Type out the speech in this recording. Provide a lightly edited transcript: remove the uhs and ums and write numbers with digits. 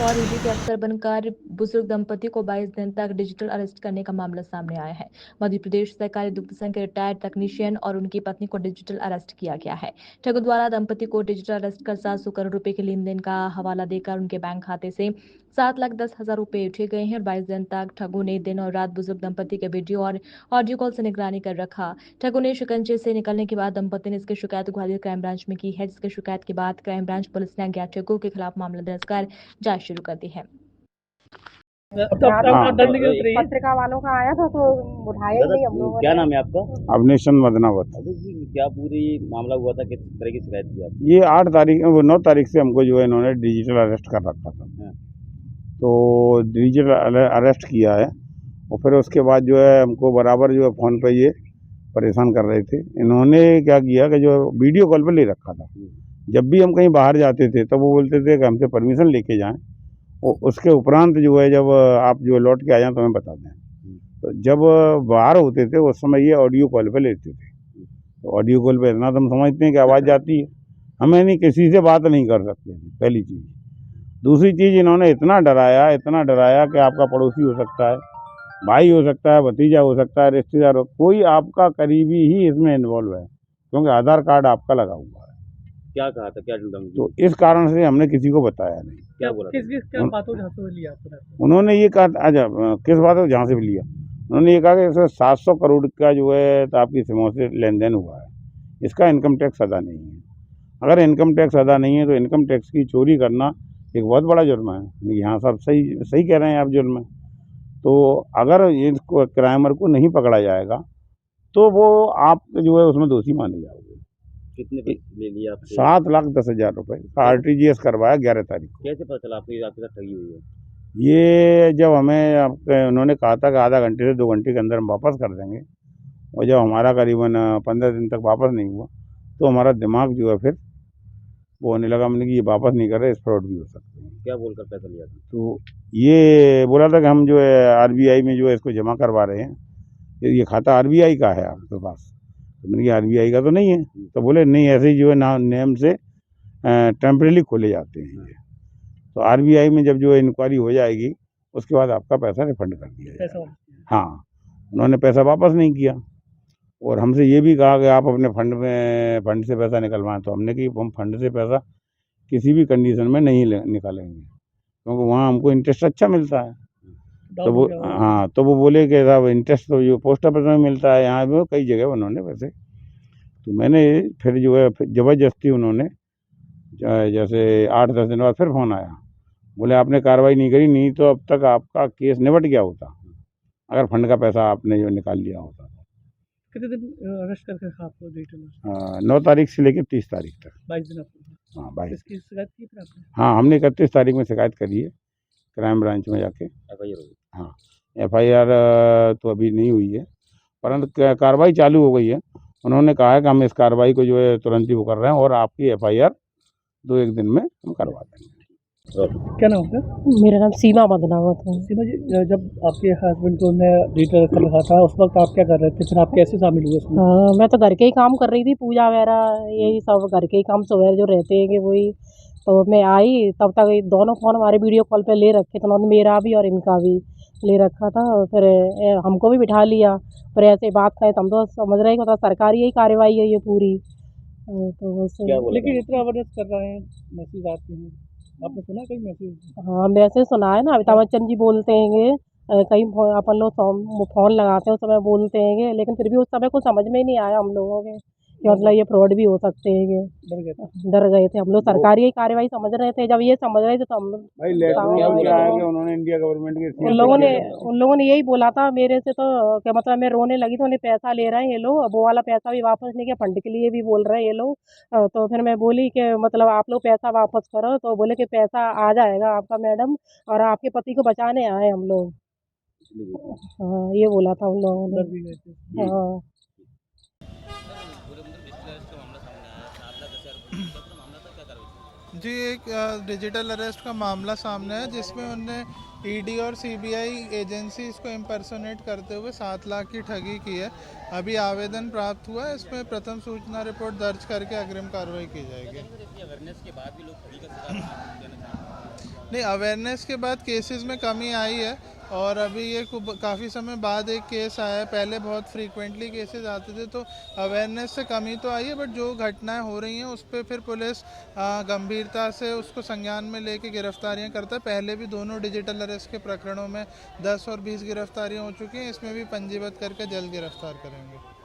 और ईडी के अफसर बनकर बुजुर्ग दंपति को 22 दिन तक डिजिटल अरेस्ट करने का मामला सामने आया है। मध्य प्रदेश सहकारी दुग्ध संघ के रिटायर्ड तकनीशियन और उनकी पत्नी को डिजिटल अरेस्ट किया गया है। ठगों द्वारा दंपति को डिजिटल अरेस्ट कर 700 करोड़ रुपए के लेन देन का हवाला देकर उनके बैंक खाते से 7,10,000 रुपए उठे गए हैं। 22 दिन तक ठगों ने दिन और रात बुजुर्ग दंपति के वीडियो और ऑडियो कॉल से निगरानी कर रखा। ठगों ने शिकंजे से निकलने के बाद दंपति ने इसकी शिकायत ग्वालियर क्राइम ब्रांच में की है, जिसकी शिकायत के बाद क्राइम ब्रांच पुलिस ने अज्ञात ठगों के खिलाफ मामला दर्ज कर जांच शुरू कर दी है। पत्रिका वालों का आया था तो उठाया ही नहीं हम लोगों ने। क्या नाम है आपका? अवनेशन मदनावत। अभी जी क्या पूरी मामला हुआ था, किस तरह की शिकायत की आपने? ये 9 तारीख से हमको जो है इन्होंने डिजिटल अरेस्ट कर रखा था। तो डिजिटल अरेस्ट किया है और फिर उसके बाद जो है हमको बराबर जो है फ़ोन पे ये परेशान कर रहे थे। इन्होंने क्या किया कि जो वीडियो कॉल पे ले रखा था। जब भी हम कहीं बाहर जाते थे तब वो बोलते थे कि हमसे परमिशन लेके जाएं और उसके उपरांत जो है जब आप जो लौट के आ जाएं तो हमें बता दें। तो जब बाहर होते थे उस समय ये ऑडियो कॉल पे लेते थे। तो ऑडियो कॉल पे इतना तो हम समझते हैं कि आवाज़ जाती है, हमें नहीं किसी से बात नहीं कर सकते थे, पहली चीज़। दूसरी चीज़, इन्होंने इतना डराया कि आपका पड़ोसी हो सकता है, भाई हो सकता है, भतीजा हो सकता है, रिश्तेदार हो, कोई आपका करीबी ही इसमें इन्वॉल्व है क्योंकि आधार कार्ड आपका लगा हुआ है। क्या कहा था, क्या धमकी? तो इस कारण से हमने किसी को बताया नहीं। क्या बोला? किस बातों से लिया आपने? उन्होंने ये कहा, अच्छा किस बात को जहाँ से भी लिया, उन्होंने ये कहा कि इसमें 700 करोड़ का जो है तो आपकी सिमों से लेन देन हुआ है, इसका इनकम टैक्स अदा नहीं है। अगर इनकम टैक्स अदा नहीं है तो इनकम टैक्स की चोरी करना एक बहुत बड़ा जुर्म है। यहाँ सब सही कह रहे हैं आप, जुर्म है। तो अगर इसको क्राइमर को नहीं पकड़ा जाएगा तो वो आप जो है उसमें दोषी माने जाओगे। कितने पैसे ले लिए आपसे? 7,10,000 रुपये का RTGS करवाया 11 तारीख को। कैसे पता चला आपको आपके साथ ठगी हुई है? ये जब हमें उन्होंने कहा था कि आधा घंटे से 2 घंटे के अंदर हम वापस कर देंगे और जब हमारा करीबन 15 दिन तक वापस नहीं हुआ तो हमारा दिमाग जो है फिर वो होने लगा। मैंने कि ये वापस नहीं कर रहे, इस फ्रॉड भी हो सकते हैं। क्या बोलकर पैसा लिया था? तो ये बोला था कि हम जो है RBI में जो है इसको जमा करवा रहे हैं, ये खाता RBI का है आपके पास। तो मैंने कहा RBI का तो नहीं है। तो बोले नहीं, ऐसे ही जो है नेम से टेम्परेली खोले जाते हैं ये। तो RBI में जब जो है इंक्वायरी हो जाएगी उसके बाद आपका पैसा रिफंड कर दिया जाएगा। हाँ, उन्होंने पैसा वापस नहीं किया और हमसे ये भी कहा कि आप अपने फंड से पैसा निकलवाएं। तो हमने कि हम फंड से पैसा किसी भी कंडीशन में नहीं निकालेंगे क्योंकि वहाँ हमको इंटरेस्ट अच्छा मिलता है। तो वो बोले कि साहब इंटरेस्ट तो जो पोस्ट ऑफिस में मिलता है, यहाँ भी कई जगह उन्होंने वैसे। तो मैंने फिर जो है ज़बरदस्ती उन्होंने जैसे 8-10 दिन बाद फिर फ़ोन आया, बोले आपने कार्रवाई नहीं करी, नहीं तो अब तक आपका केस निपट गया होता अगर फंड का पैसा आपने जो निकाल लिया होता। कितने दिन अरेस्ट करके आपको डिटेल? 9 तारीख से लेकर 30 तारीख तक। 22 दिन आपको? हाँ, 22। इसकी शिकायत की थी आपने? हाँ, हमने 31 तारीख में शिकायत करी है क्राइम ब्रांच में जाके। FIR हुई? हाँ, FIR तो अभी नहीं हुई है परंतु कार्रवाई चालू हो गई है। उन्होंने कहा है कि हम इस कार्रवाई को जो है तुरंत ही वो कर रहे हैं और आपकी FIR 2-1 दिन में हम करवा देंगे। क्या नाम है? मेरा नाम सीमा मदनावत है। सीमा जी, जब आपके हस्बैंड को डिजिटल कर रखा था उस वक्त आप क्या कर रहे थे, फिर आप कैसे शामिल हुए उसमें? मैं तो घर के ही काम कर रही थी, पूजा वगैरह यही सब घर के ही काम सुबह जो रहते हैं कि वही। तो मैं आई तब तक दोनों फ़ोन हमारे वीडियो कॉल पे ले रखे थे उन्होंने, मेरा भी और इनका भी ले रखा था। फिर हमको भी बिठा लिया, फिर ऐसे बात कहे तो हम तो समझ रहे हैं कि सरकारी यही कार्रवाई है ये पूरी। तो बस। लेकिन इतना अवेयरनेस कर रहे हैं, मैसेज आते हैं, आपने सुना कहीं मैसेज? हाँ, मैसेज सुना है ना, अमिताभ बच्चन जी बोलते हैं कहीं अपन लोग फ़ोन लगाते हैं उस समय बोलते हैं, लेकिन फिर भी उस समय कुछ समझ में ही नहीं आया हम लोगों के कि मतलब ये फ्रॉड भी हो सकते हैं। डर गए थे हम लोग, सरकारी ही कार्रवाई समझ रहे थे। जब ये समझ रहे थे तो हम लोग भाई लेटर में क्या है कि उन्होंने इंडिया गवर्नमेंट के उन लोगों ने यही बोला था मेरे से, तो क्या मतलब मैं रोने लगी तो उन्हें पैसा ले रहे हैं ये लोग, वो वाला पैसा भी वापस नहीं किया, फंड के लिए भी बोल रहे हैं ये लोग। तो फिर मैं बोली कि मतलब आप लोग पैसा वापस करो, तो बोले कि पैसा आ जाएगा आपका मैडम और आपके पति को बचाने आए हम लोग। हाँ, ये बोला था उन लोगों ने। हाँ। जी, एक डिजिटल अरेस्ट का मामला सामने है जिसमें उनने ईडी और सीबीआई एजेंसी इसको इम्पर्सोनेट करते हुए 7 लाख की ठगी की है। अभी आवेदन प्राप्त हुआ है, इसमें प्रथम सूचना रिपोर्ट दर्ज करके अग्रिम कार्रवाई की जाएगी। अवेयरनेस के बाद भी लोग ठगी का शिकार देना चाहते हैं। नहीं, अवेयरनेस के बाद केसेस में कमी आई है और अभी ये काफ़ी समय बाद एक केस आया है। पहले बहुत फ्रीक्वेंटली केसेस आते थे, तो अवेयरनेस से कमी तो आई है, बट जो घटनाएं हो रही हैं उस पर फिर पुलिस गंभीरता से उसको संज्ञान में लेके गिरफ्तारियां करता है। पहले भी दोनों डिजिटल अरेस्ट के प्रकरणों में 10 और 20 गिरफ्तारियां हो चुकी हैं, इसमें भी पंजीबद्ध करके जल्द गिरफ्तार करेंगे।